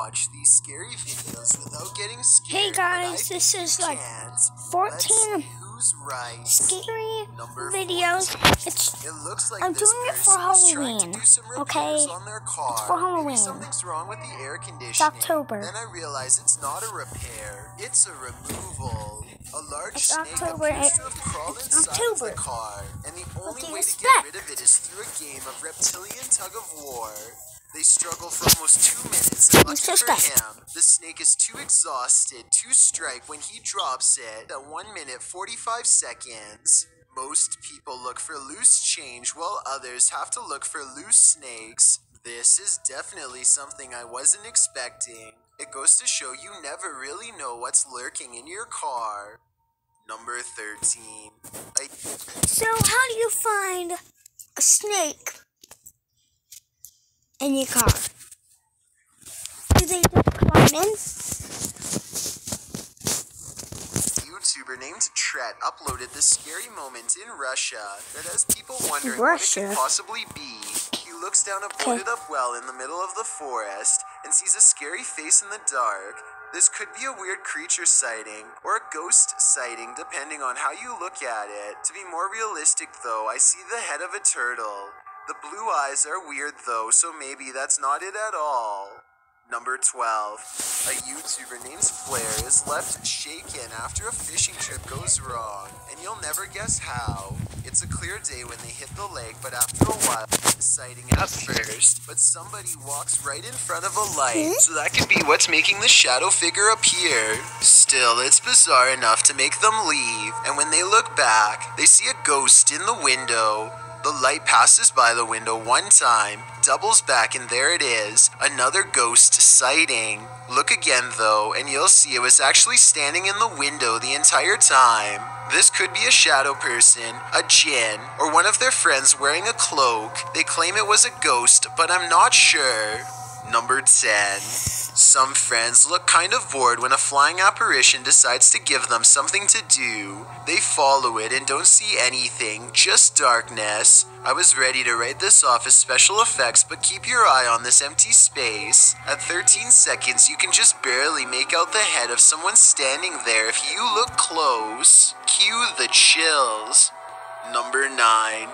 watch these scary videos without getting scared. Hey guys, this is like 14 right. scary videos. Like I'm doing it for Halloween, okay? It's for Halloween. Maybe something's wrong with the air conditioning. It's October. Then I realize it's not a repair, it's a removal. A large snake October. appears to have crawled inside of the car, and the only way to get rid of it is through a game of reptilian tug-of-war. They struggle for almost 2 minutes, and lucky for him, the snake is too exhausted to strike when he drops it at 1 minute 45 seconds. Most people look for loose change, while others have to look for loose snakes. This is definitely something I wasn't expecting. It goes to show you never really know what's lurking in your car. Number 13. So how do you find a snake in your car? Do they just climb in? YouTuber named Tret uploaded this scary moment in Russia that has people wondering what it could possibly be. He looks down a boarded up well in the middle of the forest and sees a scary face in the dark. This could be a weird creature sighting or a ghost sighting depending on how you look at it. To be more realistic though, I see the head of a turtle. The blue eyes are weird though, so maybe that's not it at all. Number 12. A YouTuber named Flair is left shaken after a fishing trip goes wrong, and you'll never guess how. It's a clear day when they hit the lake, but after a while, sighting at first, but somebody walks right in front of a light, so that could be what's making the shadow figure appear. Still, it's bizarre enough to make them leave, and when they look back, they see a ghost in the window. The light passes by the window one time, doubles back, and there it is, another ghost sighting. Look again though, and you'll see it was actually standing in the window the entire time. This could be a shadow person, a djinn, or one of their friends wearing a cloak. They claim it was a ghost, but I'm not sure. Number 10. Some friends look kind of bored when a flying apparition decides to give them something to do. They follow it and don't see anything, just darkness. I was ready to write this off as special effects, but keep your eye on this empty space. At 13 seconds, you can just barely make out the head of someone standing there if you look close. Cue the chills. Number 9.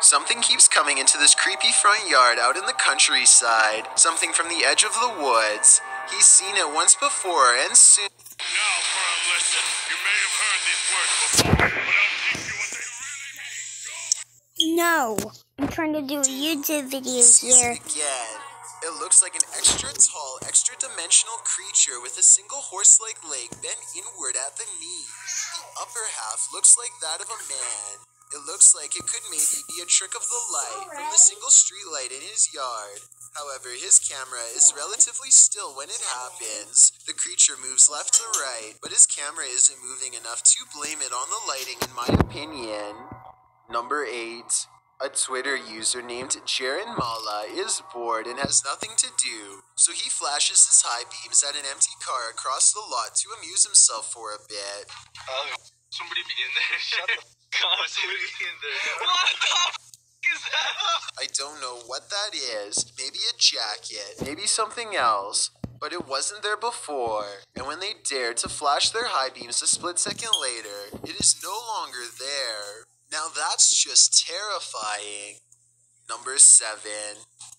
Something keeps coming into this creepy front yard out in the countryside. Something from the edge of the woods. He's seen it once before and soon... Now for a lesson. You may have heard these words before, but I'll teach you what they really mean. No. I'm trying to do a YouTube video here. Again. It looks like an extra tall, extra dimensional creature with a single horse-like leg bent inward at the knee. The upper half looks like that of a man. It looks like it could maybe be a trick of the light from the single street light in his yard. However, his camera is relatively still when it happens. The creature moves left to right, but his camera isn't moving enough to blame it on the lighting in my opinion. Number 8. A Twitter user named Jaron Mala is bored and has nothing to do, so he flashes his high beams at an empty car across the lot to amuse himself for a bit. Somebody be in there. Shut the God, somebody be in there. What the f*** is that? I don't know what that is. Maybe a jacket, maybe something else. But it wasn't there before, and when they dared to flash their high beams a split second later, it is no longer there. Now that's just terrifying. Number 7.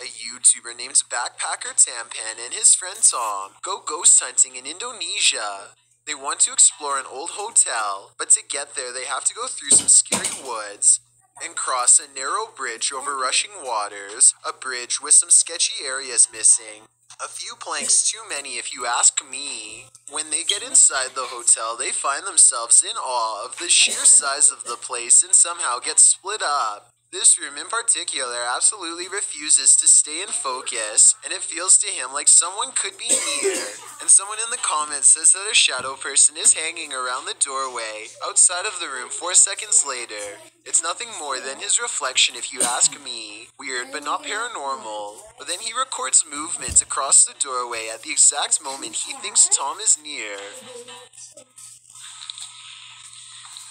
A YouTuber named Backpacker Tampan and his friend Tom go ghost hunting in Indonesia. They want to explore an old hotel, but to get there they have to go through some scary woods and cross a narrow bridge over rushing waters, a bridge with some sketchy areas missing. A few planks too many if you ask me. When they get inside the hotel, they find themselves in awe of the sheer size of the place and somehow get split up. This room in particular absolutely refuses to stay in focus, and it feels to him like someone could be near. And someone in the comments says that a shadow person is hanging around the doorway outside of the room 4 seconds later. It's nothing more than his reflection if you ask me. Weird, but not paranormal. But then he records movement across the doorway at the exact moment he thinks Tom is near.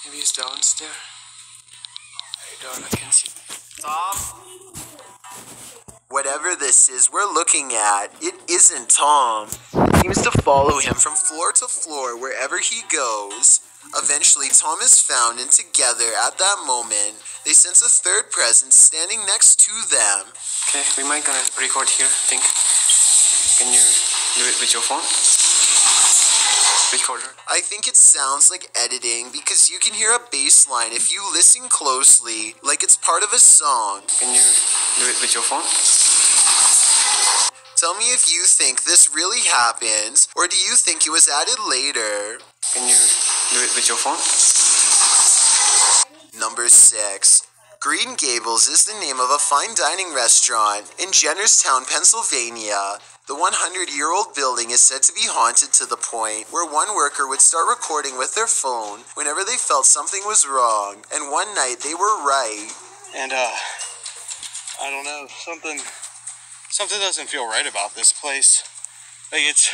Maybe he's downstairs. Hey, dog, I can see. Tom? What Whatever this is we're looking at, it isn't Tom. It seems to follow him from floor to floor wherever he goes. Eventually, Tom is found, and together, at that moment, they sense a third presence standing next to them. Okay, we might gonna record here, I think. Can you do it with your phone? Recorder. I think it sounds like editing because you can hear a bass line if you listen closely, like it's part of a song. Can you do it with your phone? Tell me if you think this really happened, or do you think it was added later? Can you do it with your phone? Number 6. Green Gables is the name of a fine dining restaurant in Jennerstown, Pennsylvania. The 100-year-old building is said to be haunted to the point where one worker would start recording with their phone whenever they felt something was wrong, and one night they were right. And, I don't know, something doesn't feel right about this place. Like, it's,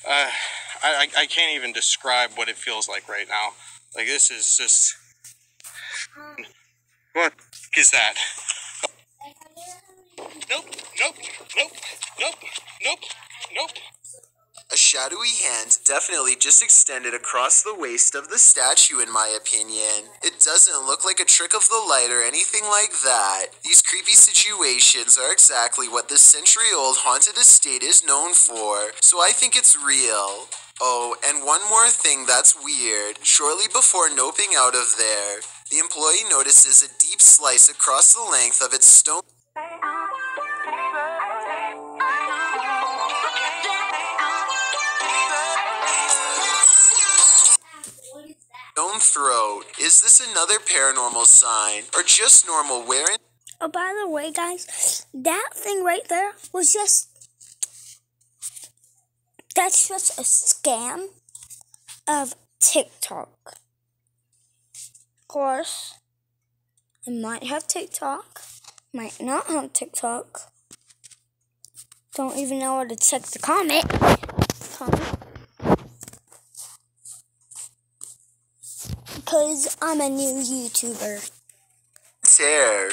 I can't even describe what it feels like right now. Like, this is just, what is that? Nope. A shadowy hand definitely just extended across the waist of the statue, in my opinion. It doesn't look like a trick of the light or anything like that. These creepy situations are exactly what this century-old haunted estate is known for, so I think it's real. Oh, and one more thing that's weird. Shortly before noping out of there, the employee notices a deep slice across the length of its stone throat. Is this another paranormal sign, or just normal wearing? Oh, by the way, guys, that thing right there was that's just a scam of TikTok. Of course, I might have TikTok, might not have TikTok. Don't even know how to check the comment. Because I'm a new YouTuber. Tear.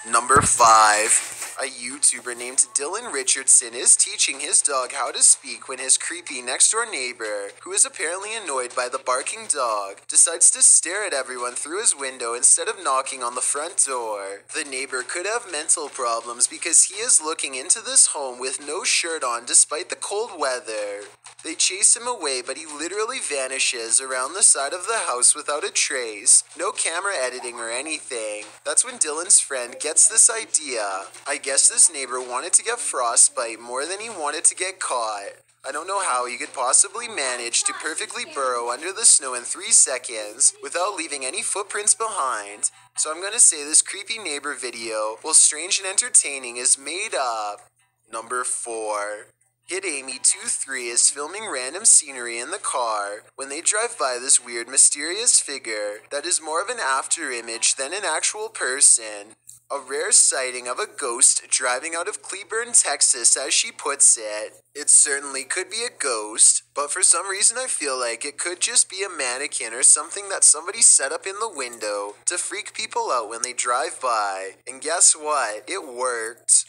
Number 5. A YouTuber named Dylan Richardson is teaching his dog how to speak when his creepy next-door neighbor, who is apparently annoyed by the barking dog, decides to stare at everyone through his window instead of knocking on the front door. The neighbor could have mental problems because he is looking into this home with no shirt on despite the cold weather. They chase him away, but he literally vanishes around the side of the house without a trace. No camera editing or anything. That's when Dylan's friend gets this idea. I guess this neighbor wanted to get frostbite more than he wanted to get caught. I don't know how he could possibly manage to perfectly burrow under the snow in 3 seconds without leaving any footprints behind. So I'm gonna say this creepy neighbor video, while strange and entertaining, is made up. Number 4. Hit Amy 23 is filming random scenery in the car when they drive by this weird mysterious figure that is more of an after image than an actual person. A rare sighting of a ghost driving out of Cleburne, Texas, as she puts it. It certainly could be a ghost, but for some reason I feel like it could just be a mannequin or something that somebody set up in the window to freak people out when they drive by. And guess what? It worked.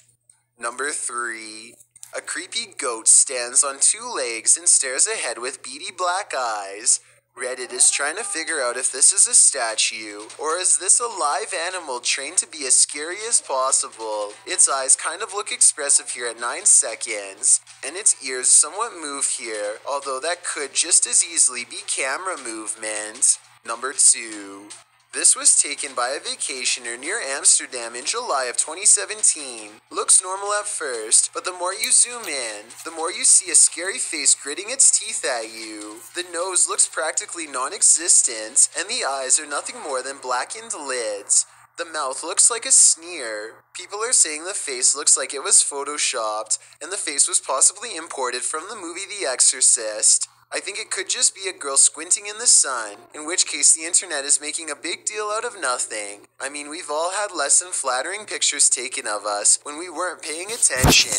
Number 3. A creepy goat stands on 2 legs and stares ahead with beady black eyes. Reddit is trying to figure out if this is a statue, or is this a live animal trained to be as scary as possible. Its eyes kind of look expressive here at 9 seconds, and its ears somewhat move here, although that could just as easily be camera movement. Number 2. This was taken by a vacationer near Amsterdam in July of 2017. Looks normal at first, but the more you zoom in, the more you see a scary face gritting its teeth at you. The nose looks practically non-existent, and the eyes are nothing more than blackened lids. The mouth looks like a sneer. People are saying the face looks like it was photoshopped, and the face was possibly imported from the movie The Exorcist. I think it could just be a girl squinting in the sun, in which case the internet is making a big deal out of nothing. I mean, we've all had less than flattering pictures taken of us when we weren't paying attention.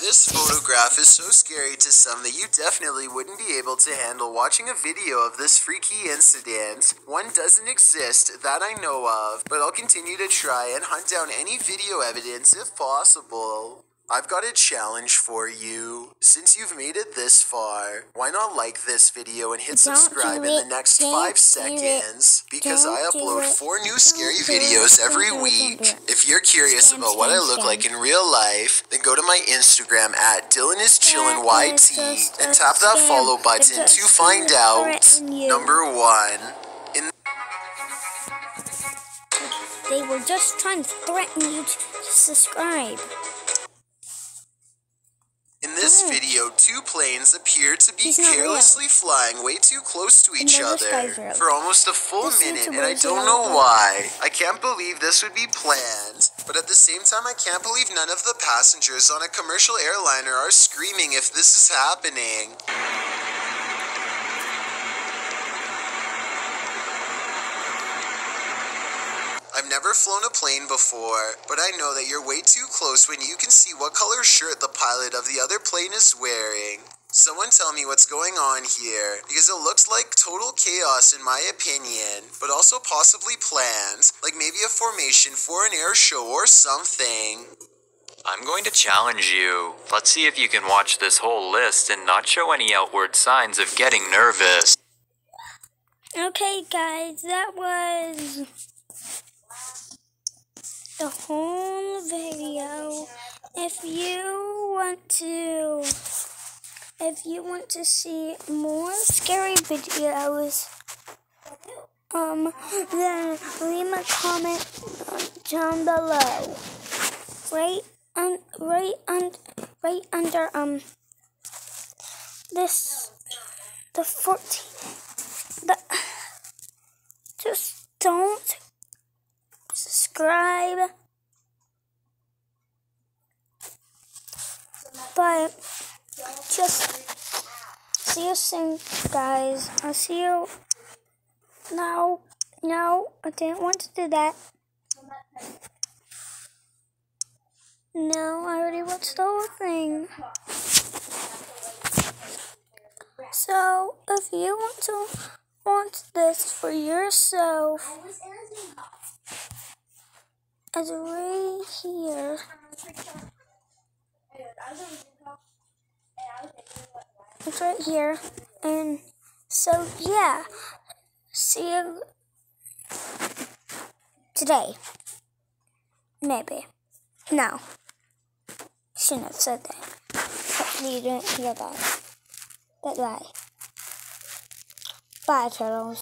This photograph is so scary to some that you definitely wouldn't be able to handle watching a video of this freaky incident. One doesn't exist that I know of, but I'll continue to try and hunt down any video evidence if possible. I've got a challenge for you. Since you've made it this far, why not like this video and hit subscribe in the next 5 seconds? Because I upload 4 new scary videos every week. If you're curious about what I look like in real life, then go to my Instagram at DylanIsChillinYT and tap that follow button to find out. Number 1. They were just trying to threaten you to subscribe. In this video, 2 planes appear to be carelessly flying way too close to each other for almost a full minute, and I don't know why. I can't believe this would be planned, but at the same time, I can't believe none of the passengers on a commercial airliner are screaming if this is happening. I've never flown a plane before, but I know that you're way too close when you can see what color shirt the pilot of the other plane is wearing. Someone tell me what's going on here, because it looks like total chaos in my opinion, but also possibly planned, like maybe a formation for an air show or something. I'm going to challenge you. Let's see if you can watch this whole list and not show any outward signs of getting nervous. Okay, guys, that was the whole video. If you want to see more scary videos, then leave a comment down below. Right under just don't subscribe, but just see you soon, guys. I'll see you. No, I didn't want to do that. No, I already watched the whole thing. So, if you want to watch this for yourself, it's right here. It's right here. And so, yeah. See you today. Maybe. No. Shouldn't have said that. Hopefully you didn't hear that. Bye. Bye, turtles.